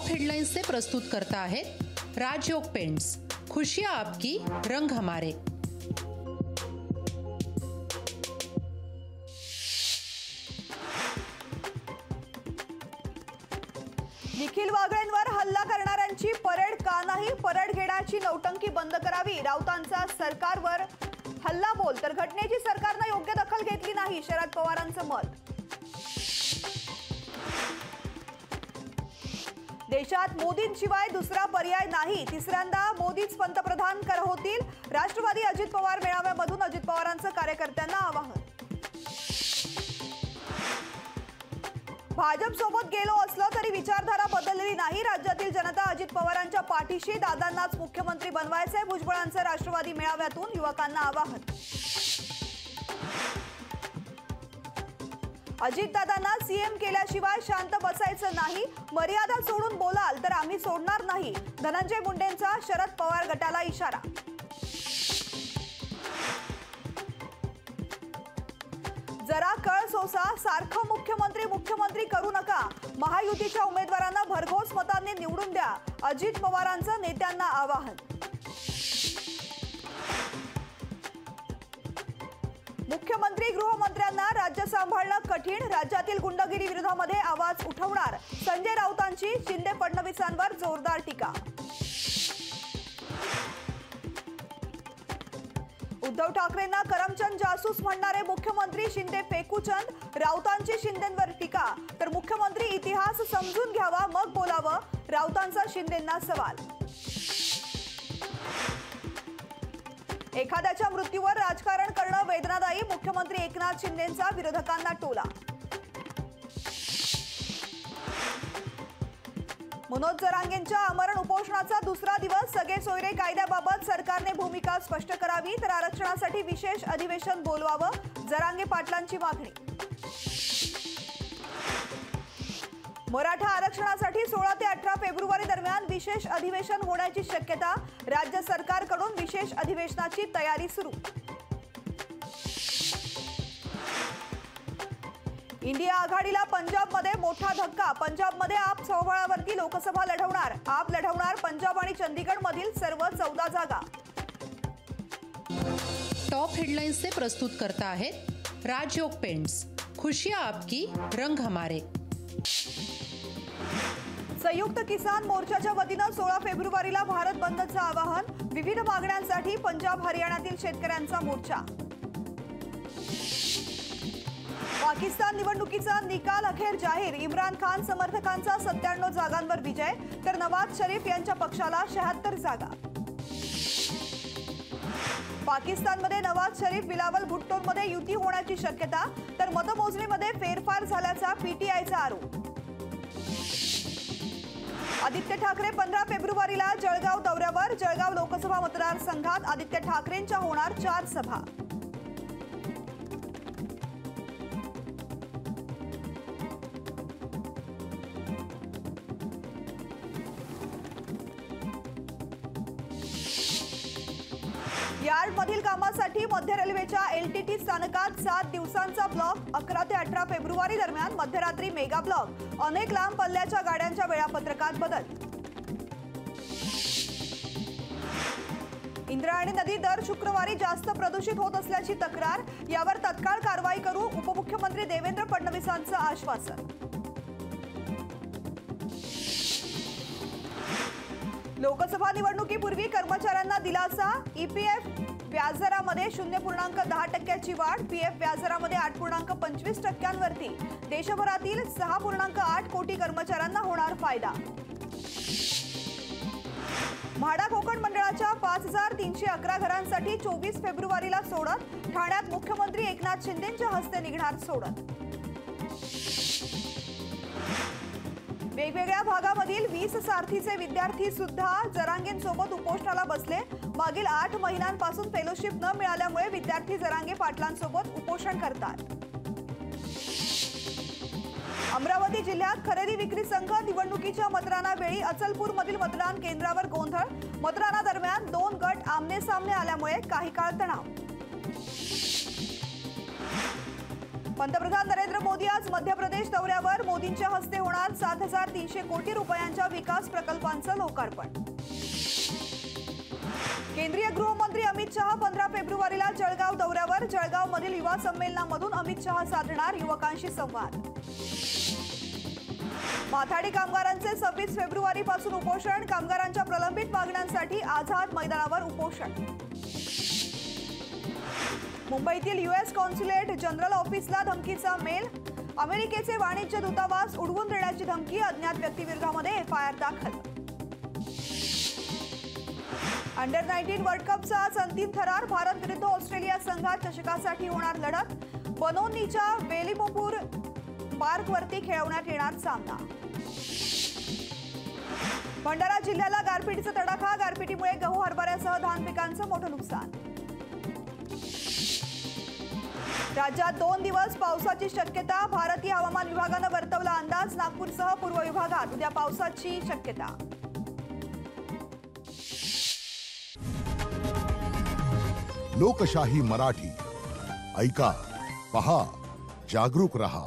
Headlines से प्रस्तुत करता है राजयोग पेंट्स। खुशियां आपकी, रंग हमारे। निखिल वागळेंवर हल्ला करणाऱ्यांची परेड का नाही? परेड घेण्याची नौटंकी बंद करावी, राऊतांचा सरकारवर हल्ला बोल। तर घटनेची सरकारने योग्य दखल घेतली नाही, शरद पवारांचं मत। देशात मोदींशिवाय दुसरा पर्याय नाही, तिसऱ्यांदा मोदीच पंतप्रधान होतील। राष्ट्रवादी अजित पवार मेळाव्यामधून अजित पवारांचं कार्यकर्त्यांना आवाहन। भाजप सोबत गेलो असलो तरी विचारधारा बदललेली नाही, राज्यातील जनता अजित पवारांच्या पाठीशी, दादांनाच मुख्यमंत्री बनवायचे, भुजबळांचं राष्ट्रवादी मेळाव्यातून युवकांना आवाहन। अजितदादांना सीएम केल्याशिवाय शांत बसायचं नाही, मर्यादा सोडून बोलाल तर आम्ही सोडणार नाही, धनंजय मुंडेंचा शरद पवार गटाला इशारा। जरा कळ सोसा, सारखं मुख्यमंत्री करू नका, महायुतीच्या उमेदवारांना भरघोस मतांनी निवडून द्या, अजित पवारांचं नेत्यांना आवाहन। मुख्यमंत्री गृहमंत्र्यांना राज्य सांभाळणं कठीण, राज्यातील गुंडगिरी विरोधामध्ये आवाज उठवणार, संजय राऊतांची शिंदे फडणवीसांवर जोरदार टीका। उद्धव ठाकरेंना करमचंद जासूस म्हणणारे मुख्यमंत्री, शिंदे फेकूचंद, राऊतांची शिंदेंवर टीका। तर मुख्यमंत्री इतिहास समजून घ्यावा मग बोलावं, राऊतांचा शिंदेंना सवाल। एखाद्याच्या मृत्यूवर राजकारण करणं वेदनादायी, मुख्यमंत्री एकनाथ शिंदेंचा विरोधकांना टोला। मनोज जरांगेंच्या आमरण उपोषणाचा दुसरा दिवस, सगळे सोयरे कायद्याबाबत सरकारने भूमिका स्पष्ट करावी, तर आरक्षणासाठी विशेष अधिवेशन बोलवावं, जरांगे पाटलांची मागणी। मराठा आरक्षणासाठी 16 ते 18 फेब्रुवारी दरम्यान विशेष अधिवेशन होण्याची शक्यता, राज्य सरकारकडून विशेष अधिवेशनाची तयारी सुरू। इंडिया आघाडीला पंजाबमध्ये मोठा धक्का, पंजाबमध्ये आप स्वबळावरती लोकसभा लढवणार, आप लढवणार पंजाब आणि चंदीगड मधील सर्व 14 जागा। टॉप हेडलाइन्स से प्रस्तुत करता है राजयोग पेंट्स। खुशियां आपकी, रंग हमारे। संयुक्त किसान मोर्चाच्या वतीनं 16 फेब्रुवारीला भारत बंदचं आवाहन, विविध मागण्यांसाठी पंजाब हरियाणातील शेतकऱ्यांचा मोर्चा। पाकिस्तान निवडणुकीचा निकाल अखेर जाहीर, इम्रान खान समर्थकांचा 97 जागांवर विजय, तर नवाज शरीफ यांच्या पक्षाला 76 जागा। पाकिस्तानमध्ये नवाज शरीफ बिलावल भुट्टोंमध्ये युती होण्याची शक्यता, तर मतमोजणीमध्ये फेरफार झाल्याचा पीटीआयचा आरोप। आदित्य ठाकरे 15 फेब्रुवारीला जळगाव दौऱ्यावर, जळगाव लोकसभा मतदारसंघात आदित्य ठाकरेंच्या होणार 4 सभा। यार्डमधील कामासाठी मध्य रेल्वेच्या एलटीटी स्थानकात 7 दिवसांचा ब्लॉक, 11 ते 18 फेब्रुवारी दरम्यान मध्यरात्री मेगा ब्लॉक, अनेक लांब पल्ल्याच्या गाड्यांच्या वेळापत्रकात बदल। इंद्रायणी नदी दर शुक्रवारी जास्त प्रदूषित होत असल्याची तक्रार, यावर तत्काळ कारवाई करू, उपमुख्यमंत्री देवेंद्र फडणवीसांचं आश्वासन। लोकसभा निवडणुकीपूर्वी कर्मचाऱ्यांना दिलासा, ईपीएफ व्याजदरामध्ये 0.10% वाढ, पीएफ व्याजदरामध्ये 8.25% देशभरातील 6.8 कोटी कर्मचाऱ्यांना होणार फायदा। म्हाडा कोकण मंडळाच्या 5311 घरांसाठी 24 फेब्रुवारीला सोडत, ठाण्यात मुख्यमंत्री एकनाथ शिंदेंच्या हस्ते निघणार सोडत। वेगवेगळ्या भागामधील 20 सारथीचे विद्यार्थी सुद्धा जरांगेंसोबत उपोषणाला बसले, मागील 8 महिन्यांपासून फेलोशिप न मिळाल्यामुळे विद्यार्थी जरांगे पाटलांसोबत उपोषण करतात। अमरावती जिल्ह्यात खरेदी विक्री संघ निवडणुकीच्या मतदानावेळी अचलपूरमधील मतदान केंद्रावर गोंधळ, मतदानादरम्यान 2 गट आमने सामने आल्यामुळे काही काळ तणाव। पंतप्रधान नरेंद्र मोदी आज मध्य प्रदेश दौऱ्यावर. मोदींच्या हस्ते होणार 7,300 कोटी रुपयांच्या विकास प्रकल्पांचं लोकार्पण. केंद्रीय गृहमंत्री अमित शहा 15 फेब्रुवारीला जळगाव दौऱ्यावर. जळगावमधील युवा संमेलनामधून अमित शहा साधणार युवकांशी संवाद. माथाडी कामगारांचे 26 फेब्रुवारीपासून उपोषण. कामगारांच्या प्रलंबित मागण्यांसाठी आझाद मैदानावर उपोषण. मुंबईतील यूएस कॉन्सुलेट जनरल ऑफिसला धमकीचा मेल. अमेरिकेचे वाणिज्य दूतावास उडवून देण्याची धमकी. अज्ञात व्यक्तीविरोधामध्ये एफआयआर दाखल. अंडर 19 वर्ल्ड कपचा आज अंतिम थरार. भारत विरुद्ध ऑस्ट्रेलिया संघात चषकासाठी होणार लढत. बनोनीच्या वेलिमोपूर पार्कवरती खेळवण्यात येणार सामना. भंडारा जिल्ह्याला गारपिटीचा तडाखा. गारपिटीमुळे गहू हरभऱ्यासह धान पिकांचं मोठं नुकसान. राज्यात 2 दिवस पावसाची शक्यता. भारतीय हवामान विभागानं वर्तवला अंदाज. नागपूरसह पूर्व विभागात उद्या पावसाची शक्यता. लोकशाही मराठी ऐका, पहा, जागरूक रहा.